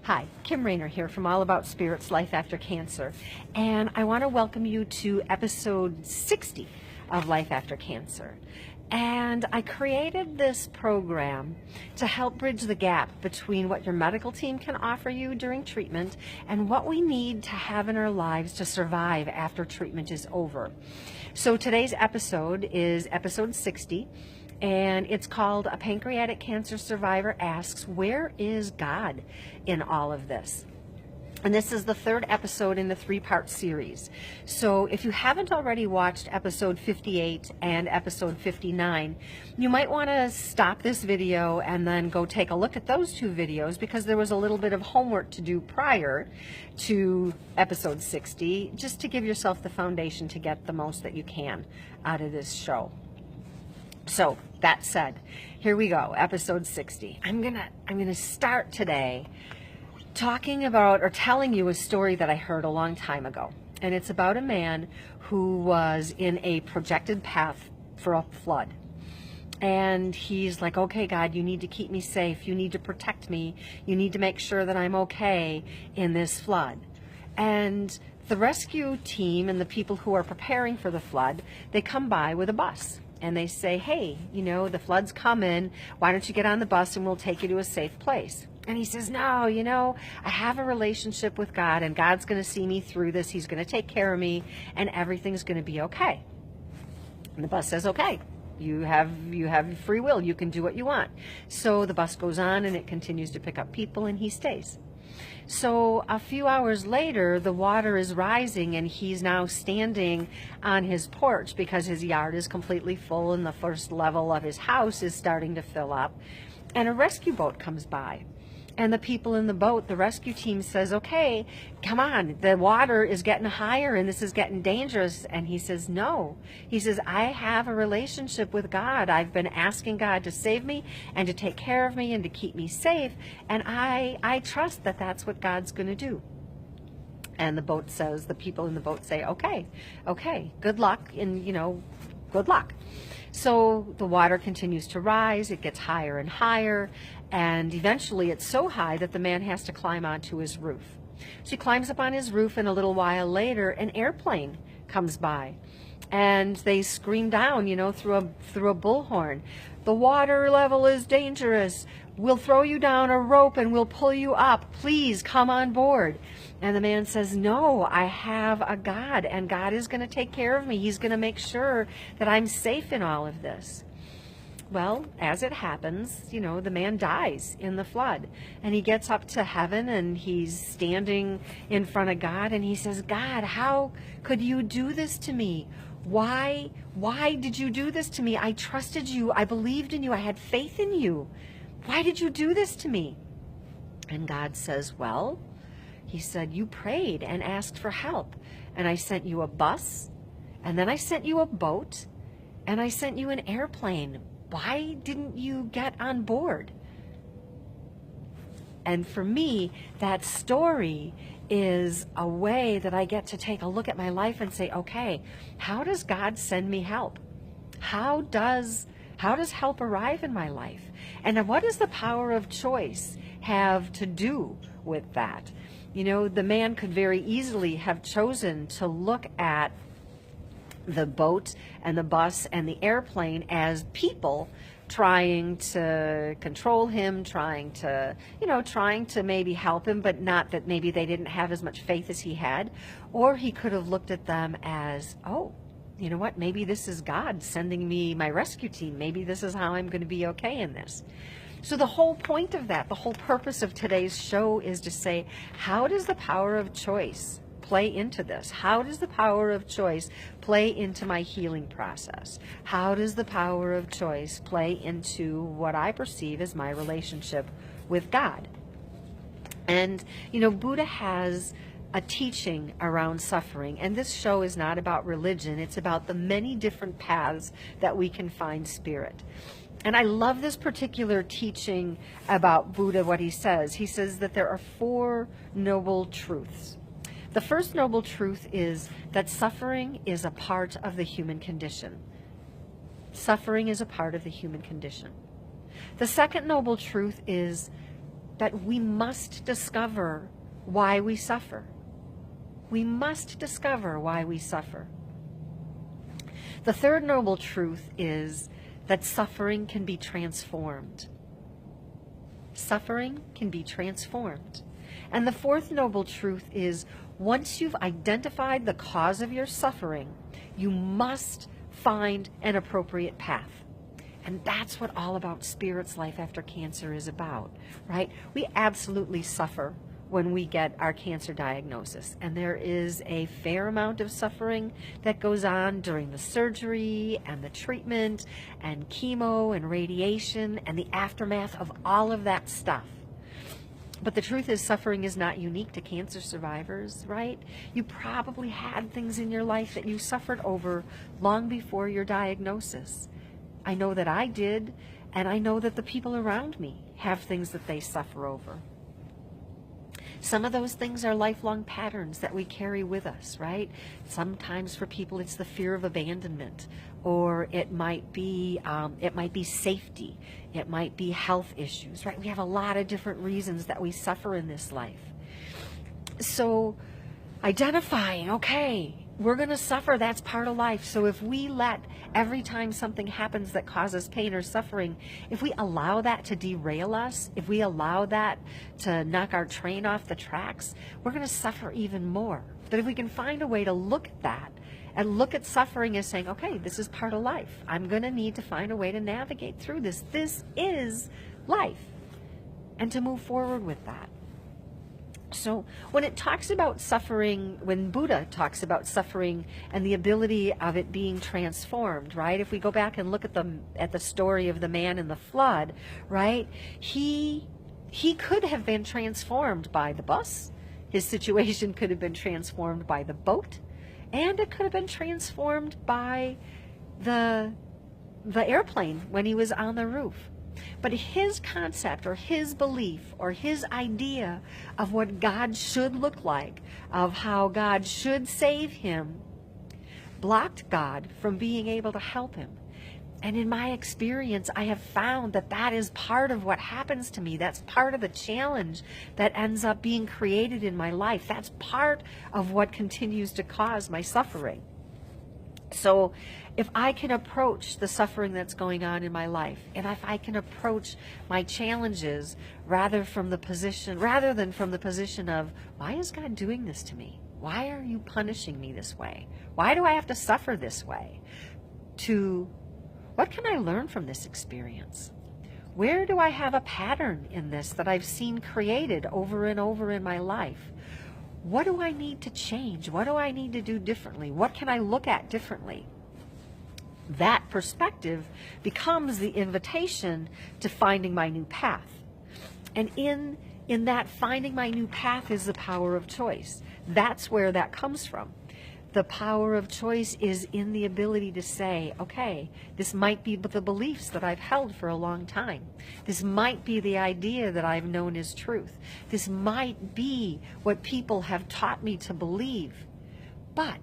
Hi, Kim Raynor here from All About Spirits, Life After Cancer, and I want to welcome you to episode 60 of Life After Cancer. And I created this program to help bridge the gap between what your medical team can offer you during treatment and what we need to have in our lives to survive after treatment is over. So today's episode is episode 60. And it's called A Pancreatic Cancer Survivor Asks, Where is God in all of this? And this is the third episode in the three-part series. So if you haven't already watched episode 58 and episode 59, you might want to stop this video and then go take a look at those two videos, because there was a little bit of homework to do prior to episode 60, just to give yourself the foundation to get the most that you can out of this show. So that said, here we go, episode 60. I'm gonna start today talking about or telling you a story that I heard a long time ago. And it's about a man who was in a projected path for a flood. And he's like, okay, God, you need to keep me safe. You need to protect me. You need to make sure that I'm okay in this flood. And the rescue team and the people who are preparing for the flood, they come by with a bus. And they say, hey, you know, the flood's coming. Why don't you get on the bus and we'll take you to a safe place? And he says, no, you know, I have a relationship with God, and God's going to see me through this. He's going to take care of me, and everything's going to be okay. And the bus says, okay, you have free will. You can do what you want. So the bus goes on, and it continues to pick up people, and he stays. So a few hours later, the water is rising, and he's now standing on his porch because his yard is completely full and the first level of his house is starting to fill up. And a rescue boat comes by. And the people in the boat, the rescue team says, okay, come on, the water is getting higher and this is getting dangerous. And he says, no. He says, I have a relationship with God. I've been asking God to save me and to take care of me and to keep me safe. And I trust that that's what God's going to do. And the boat says, the people in the boat say, okay, good luck, and, you know, good luck. So the water continues to rise. It gets higher and higher. And eventually it's so high that the man has to climb onto his roof. So he climbs up on his roof, and a little while later, an airplane comes by. And they scream down, you know, through a bullhorn. The water level is dangerous. We'll throw you down a rope and we'll pull you up. Please come on board. And the man says, no, I have a God, and God is going to take care of me. He's going to make sure that I'm safe in all of this. Well, as it happens, you know, the man dies in the flood, and he gets up to heaven, and he's standing in front of God, and he says, God, how could you do this to me? Why did you do this to me? I trusted you. I believed in you. I had faith in you. Why did you do this to me? And God says, well, he said, you prayed and asked for help, and I sent you a bus, and then I sent you a boat, and I sent you an airplane. Why didn't you get on board? And for me, that story is a way that I get to take a look at my life and say, okay, how does God send me help? How does help arrive in my life? And what does the power of choice have to do with that? You know, the man could very easily have chosen to look at the boat and the bus and the airplane as people trying to control him, trying to maybe help him, but not that maybe they didn't have as much faith as he had. Or he could have looked at them as, oh, you know what, maybe this is God sending me my rescue team. Maybe this is how I'm going to be okay in this. So the whole point of that, the whole purpose of today's show is to say, how does the power of choice play into this? How does the power of choice play into my healing process? How does the power of choice play into what I perceive as my relationship with God? And, you know, Buddha has a teaching around suffering, and this show is not about religion. It's about the many different paths that we can find spirit. And I love this particular teaching about Buddha, what he says. He says that there are 4 noble truths. The first noble truth is that suffering is a part of the human condition. Suffering is a part of the human condition. The second noble truth is that we must discover why we suffer. We must discover why we suffer. The third noble truth is that suffering can be transformed. Suffering can be transformed. And the fourth noble truth is, once you've identified the cause of your suffering, you must find an appropriate path. And that's what all about Spirit's Life After Cancer is about, right? We absolutely suffer when we get our cancer diagnosis. And there is a fair amount of suffering that goes on during the surgery and the treatment and chemo and radiation and the aftermath of all of that stuff. But the truth is, suffering is not unique to cancer survivors, right? You probably had things in your life that you suffered over long before your diagnosis. I know that I did, and I know that the people around me have things that they suffer over. Some of those things are lifelong patterns that we carry with us, right? Sometimes for people it's the fear of abandonment, or it might be safety, it might be health issues, right? We have a lot of different reasons that we suffer in this life. So identifying, okay, we're going to suffer, that's part of life. So if we let every time something happens that causes pain or suffering, if we allow that to derail us, if we allow that to knock our train off the tracks, we're going to suffer even more. But if we can find a way to look at that and look at suffering as saying, okay, this is part of life. I'm going to need to find a way to navigate through this. This is life. And to move forward with that. So when it talks about suffering, when Buddha talks about suffering and the ability of it being transformed, right? If we go back and look at the story of the man in the flood, right? He could have been transformed by the bus. His situation could have been transformed by the boat, and it could have been transformed by the airplane when he was on the roof. But his concept or his belief or his idea of what God should look like, of how God should save him, blocked God from being able to help him. And in my experience, I have found that that is part of what happens to me. That's part of the challenge that ends up being created in my life. That's part of what continues to cause my suffering. So if I can approach the suffering that's going on in my life, and if I can approach my challenges rather than from the position of, why is God doing this to me? Why are you punishing me this way? Why do I have to suffer this way? To, what can I learn from this experience? Where do I have a pattern in this that I've seen created over and over in my life? What do I need to change? What do I need to do differently? What can I look at differently? That perspective becomes the invitation to finding my new path. And in that finding my new path is the power of choice. That's where that comes from. The power of choice is in the ability to say, okay, this might be the beliefs that I've held for a long time. This might be the idea that I've known is truth. This might be what people have taught me to believe. But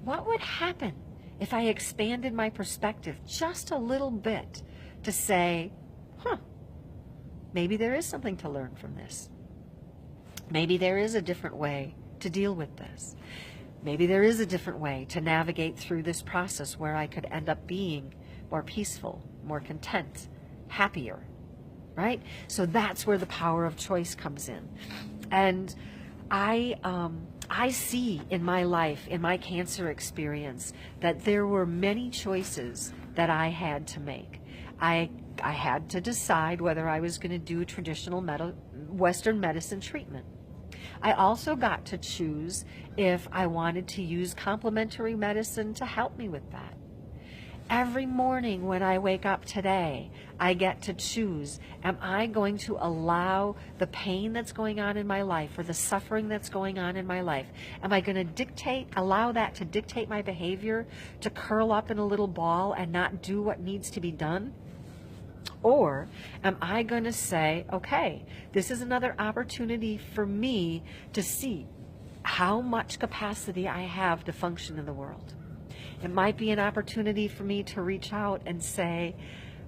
what would happen if I expanded my perspective just a little bit to say, maybe there is something to learn from this. Maybe there is a different way to deal with this. Maybe there is a different way to navigate through this process where I could end up being more peaceful, more content, happier, right? So that's where the power of choice comes in. And I see in my life, in my cancer experience, that there were many choices that I had to make. I had to decide whether I was going to do traditional Western medicine treatment. I also got to choose if I wanted to use complementary medicine to help me with that. Every morning when I wake up today, I get to choose, am I going to allow the pain that's going on in my life or the suffering that's going on in my life, am I going to allow that to dictate my behavior, to curl up in a little ball and not do what needs to be done? Or am I going to say, okay, this is another opportunity for me to see how much capacity I have to function in the world. It might be an opportunity for me to reach out and say,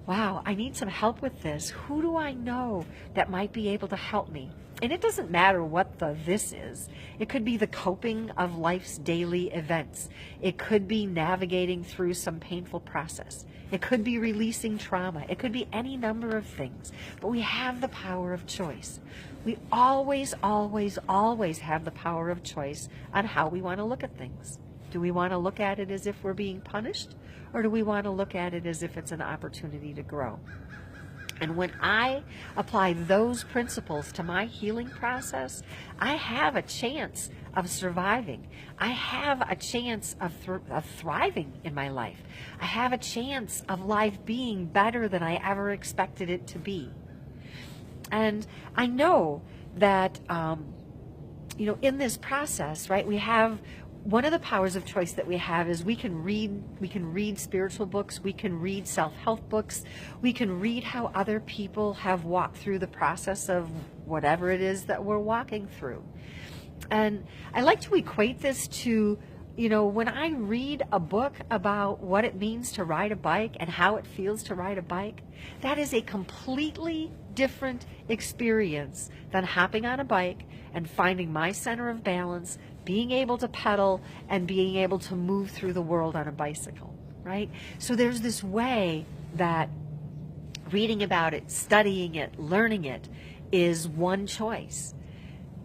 wow, I need some help with this. Who do I know that might be able to help me? And it doesn't matter what the this is. It could be the coping of life's daily events. It could be navigating through some painful process. It could be releasing trauma. It could be any number of things. But we have the power of choice. We always, always, always have the power of choice on how we want to look at things. Do we want to look at it as if we're being punished? Or do we want to look at it as if it's an opportunity to grow? And when I apply those principles to my healing process, I have a chance of surviving. I have a chance of thriving in my life. I have a chance of life being better than I ever expected it to be. And I know that, in this process, right, we have one of the powers of choice that we have is we can read spiritual books, we can read self-help books, we can read how other people have walked through the process of whatever it is that we're walking through. And I like to equate this to, when I read a book about what it means to ride a bike and how it feels to ride a bike, that is a completely different experience than hopping on a bike and finding my center of balance, being able to pedal, and being able to move through the world on a bicycle, right? So there's this way that reading about it, studying it, learning it is one choice.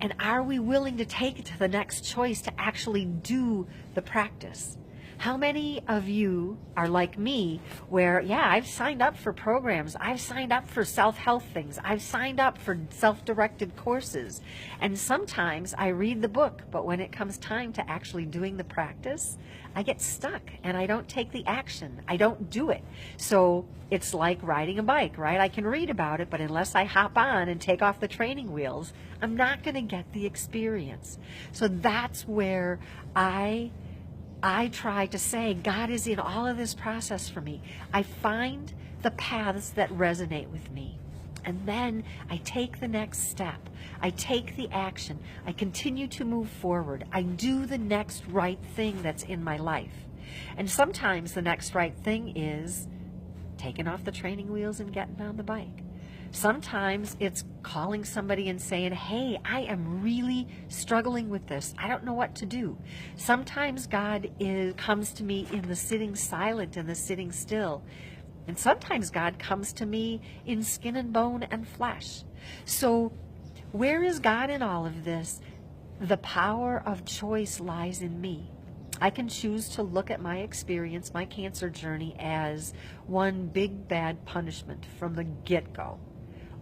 And are we willing to take it to the next choice to actually do the practice? How many of you are like me where, yeah, I've signed up for programs, I've signed up for self-help things, I've signed up for self-directed courses, and sometimes I read the book, but when it comes time to actually doing the practice, I get stuck and I don't take the action. I don't do it. So it's like riding a bike, right? I can read about it, but unless I hop on and take off the training wheels, I'm not going to get the experience. So that's where I try to say, God is in all of this process for me. I find the paths that resonate with me. And then I take the next step. I take the action. I continue to move forward. I do the next right thing that's in my life. And sometimes the next right thing is taking off the training wheels and getting on the bike. Sometimes it's calling somebody and saying, hey, I am really struggling with this. I don't know what to do. Sometimes God comes to me in the sitting silent and the sitting still. And sometimes God comes to me in skin and bone and flesh. So where is God in all of this? The power of choice lies in me. I can choose to look at my experience, my cancer journey, as one big bad punishment from the get-go.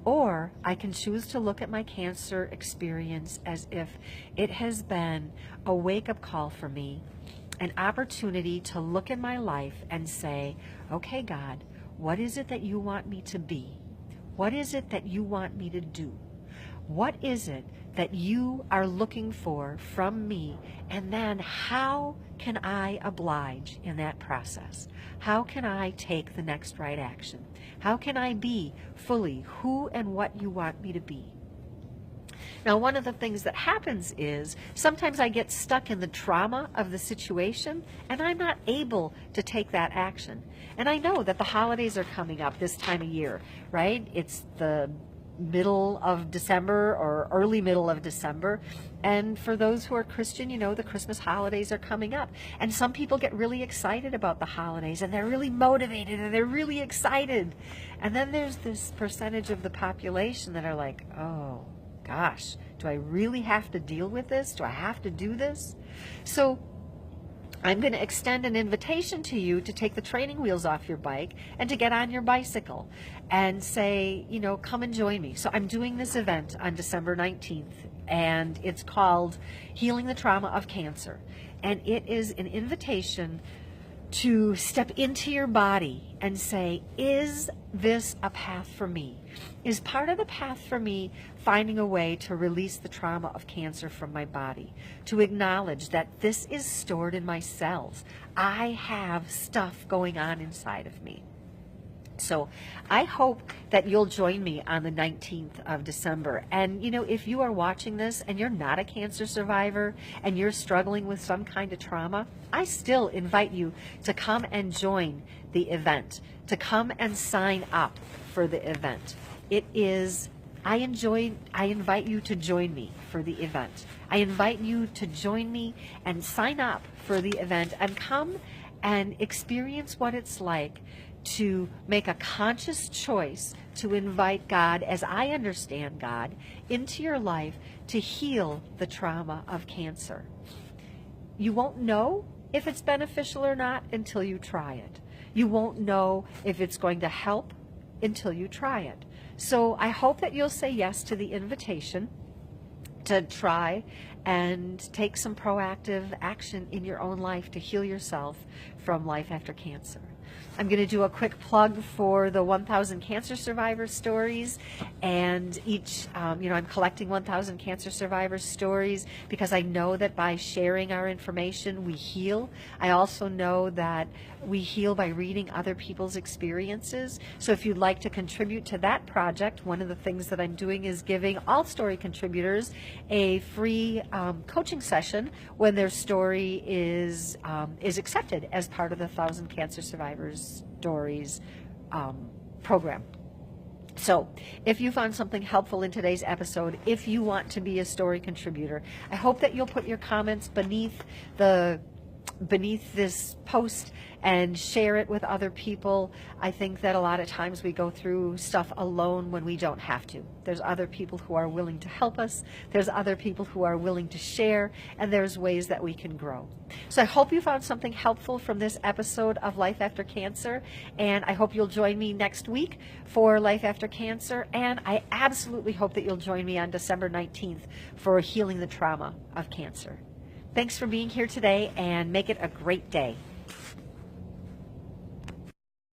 Or I can choose to look at my cancer experience as if it has been a wake-up call for me, an opportunity to look in my life and say, okay, God, what is it that you want me to be? What is it that you want me to do? What is it that you are looking for from me? And then how can I oblige in that process? How can I take the next right action? How can I be fully who and what you want me to be? Now, one of the things that happens is sometimes I get stuck in the trauma of the situation and I'm not able to take that action. And I know that the holidays are coming up this time of year, right? It's the middle of December or early middle of December. And for those who are Christian, the Christmas holidays are coming up. And some people get really excited about the holidays and they're really motivated and they're really excited. And then there's this percentage of the population that are like, oh gosh, do I really have to deal with this? Do I have to do this? So I'm going to extend an invitation to you to take the training wheels off your bike and to get on your bicycle and say, come and join me. So I'm doing this event on December 19th, and it's called Healing the Trauma of Cancer. And it is an invitation to step into your body and say, is this a path for me? Is part of the path for me finding a way to release the trauma of cancer from my body, to acknowledge that this is stored in my cells. I have stuff going on inside of me. So I hope that you'll join me on the 19th of December. And, you know, if you are watching this and you're not a cancer survivor and you're struggling with some kind of trauma, I still invite you to come and join the event, to come and sign up for the event. It is, I invite you to join me for the event. I invite you to join me and sign up for the event and come and experience what it's like to make a conscious choice to invite God, as I understand God, into your life to heal the trauma of cancer. You won't know if it's beneficial or not until you try it. You won't know if it's going to help until you try it. So I hope that you'll say yes to the invitation to try and take some proactive action in your own life to heal yourself from life after cancer. I'm going to do a quick plug for the 1,000 cancer survivor stories, and each, I'm collecting 1,000 cancer survivor stories because I know that by sharing our information, we heal. I also know that we heal by reading other people's experiences. So if you'd like to contribute to that project, one of the things that I'm doing is giving all story contributors a free coaching session when their story is accepted as part of the 1,000 Cancer Survivors Stories program. So if you found something helpful in today's episode, if you want to be a story contributor, I hope that you'll put your comments beneath this post and share it with other people. I think that a lot of times we go through stuff alone when we don't have to. There's other people who are willing to help us. There's other people who are willing to share, and there's ways that we can grow. So I hope you found something helpful from this episode of Life After Cancer, and I hope you'll join me next week for Life After Cancer, and I absolutely hope that you'll join me on December 19th for Healing the Trauma of Cancer. Thanks for being here today, and make it a great day.